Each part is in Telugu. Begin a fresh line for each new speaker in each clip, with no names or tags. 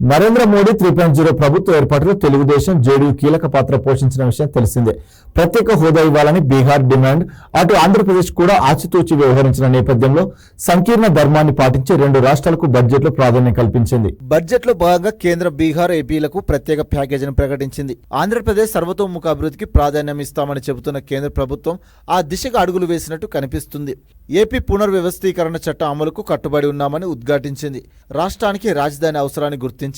నరేంద్ర మోడీ 3.0 ప్రభుత్వ ఏర్పాటులో తెలుగుదేశం జేడీయూ కీలక పాత్ర పోషించిన విషయం తెలిసిందే. ప్రత్యేక హోదా ఇవ్వాలని బీహార్ డిమాండ్, అటు ఆంధ్రప్రదేశ్ కూడా ఆచితూచి వ్యవహరించిన నేపథ్యంలో సంకీర్ణ ధర్మాన్ని పాటించి రెండు రాష్ట్రాలకు బడ్జెట్లో ప్రాధాన్యం కల్పించింది.
బడ్జెట్లో భాగంగా కేంద్రం బీహార్, ఏపీలకు ప్రత్యేక ప్యాకేజీని ప్రకటించింది. ఆంధ్రప్రదేశ్ సర్వతోముఖ అభివృద్ధికి ప్రాధాన్యం ఇస్తామని చెబుతున్న కేంద్ర ప్రభుత్వం ఆ దిశగా అడుగులు వేసినట్టు కనిపిస్తుంది. ఏపీ పునర్వ్యవస్థీకరణ చట్టం అమలుకు కట్టుబడి ఉన్నామని ఉద్ఘాటించింది. రాష్ట్రానికి రాజధాని అవసరాన్ని గుర్తించి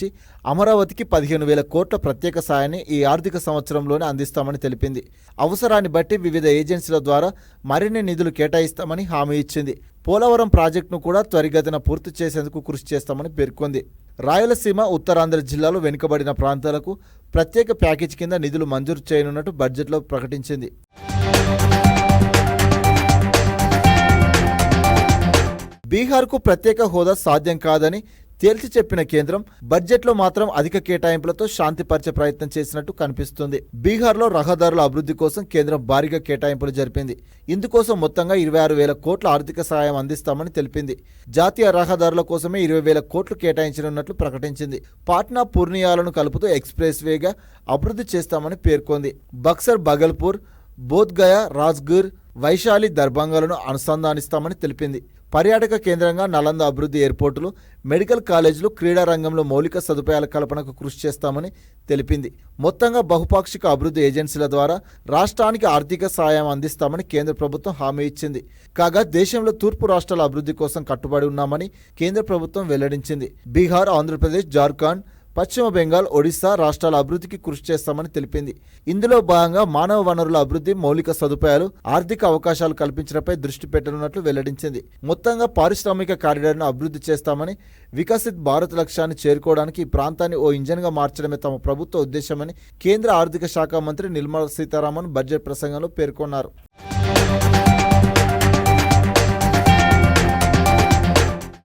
అమరావతికి 15,000 కోట్ల ప్రత్యేక సాయాన్ని ఈ ఆర్థిక సంవత్సరంలోనే అందిస్తామని తెలిపింది. అవసరాన్ని బట్టి వివిధ ఏజెన్సీల ద్వారా మరిన్ని నిధులు కేటాయిస్తామని హామీ ఇచ్చింది. పోలవరం ప్రాజెక్టును కూడా త్వరితగతిన పూర్తి చేసేందుకు కృషి చేస్తామని పేర్కొంది. రాయలసీమ, ఉత్తరాంధ్ర జిల్లాలో వెనుకబడిన ప్రాంతాలకు ప్రత్యేక ప్యాకేజీ కింద నిధులు మంజూరు చేయనున్నట్టు బడ్జెట్లో ప్రకటించింది. బీహార్కు ప్రత్యేక హోదా సాధ్యం కాదని తేల్చి చెప్పిన కేంద్రం బడ్జెట్లో మాత్రం అధిక కేటాయింపులతో శాంతిపరిచే ప్రయత్నం చేసినట్టు కనిపిస్తుంది. బీహార్లో రహదారుల అభివృద్ధి కోసం కేంద్రం భారీగా కేటాయింపులు జరిపింది. ఇందుకోసం మొత్తంగా 26,000 కోట్ల ఆర్థిక సాయం అందిస్తామని తెలిపింది. జాతీయ రహదారుల కోసమే 20,000 కోట్లు కేటాయించనున్నట్లు ప్రకటించింది. పాట్నా, పూర్నియాలను కలుపుతూ ఎక్స్ప్రెస్ వేగా అభివృద్ధి చేస్తామని పేర్కొంది. బక్సర్, బగల్పూర్, బోధ్గయా, రాజ్గిర్, వైశాలి, దర్భంగాలను అనుసంధానిస్తామని తెలిపింది. పర్యాటక కేంద్రంగా నలంద అభివృద్ధి, ఎయిర్పోర్టులు, మెడికల్ కాలేజీలు, క్రీడా రంగంలో మౌలిక సదుపాయాల కల్పనకు కృషి చేస్తామని తెలిపింది. మొత్తంగా బహుపాక్షిక అభివృద్ధి ఏజెన్సీల ద్వారా రాష్ట్రానికి ఆర్థిక సాయం అందిస్తామని కేంద్ర ప్రభుత్వం హామీ ఇచ్చింది. కాగా దేశంలో తూర్పు రాష్ట్రాల అభివృద్ధి కోసం కట్టుబడి ఉన్నామని కేంద్ర ప్రభుత్వం వెల్లడించింది. బీహార్, ఆంధ్రప్రదేశ్, జార్ఖండ్, పశ్చిమ బెంగాల్, ఒడిశా రాష్ట్రాల అభివృద్ధికి కృషి చేస్తామని తెలిపింది. ఇందులో భాగంగా మానవ వనరుల అభివృద్ధి, మౌలిక సదుపాయాలు, ఆర్థిక అవకాశాలు కల్పించడంపై దృష్టి పెట్టనున్నట్లు వెల్లడించింది. మొత్తంగా పారిశ్రామిక కారిడార్ను అభివృద్ధి చేస్తామని, వికసిత్ భారత్ లక్ష్యాన్ని చేరుకోవడానికి ఈ ప్రాంతాన్ని ఓ ఇంజన్గా మార్చడమే తమ ప్రభుత్వ ఉద్దేశమని కేంద్ర ఆర్థిక శాఖ మంత్రి నిర్మలా సీతారామన్ బడ్జెట్ ప్రసంగంలో పేర్కొన్నారు.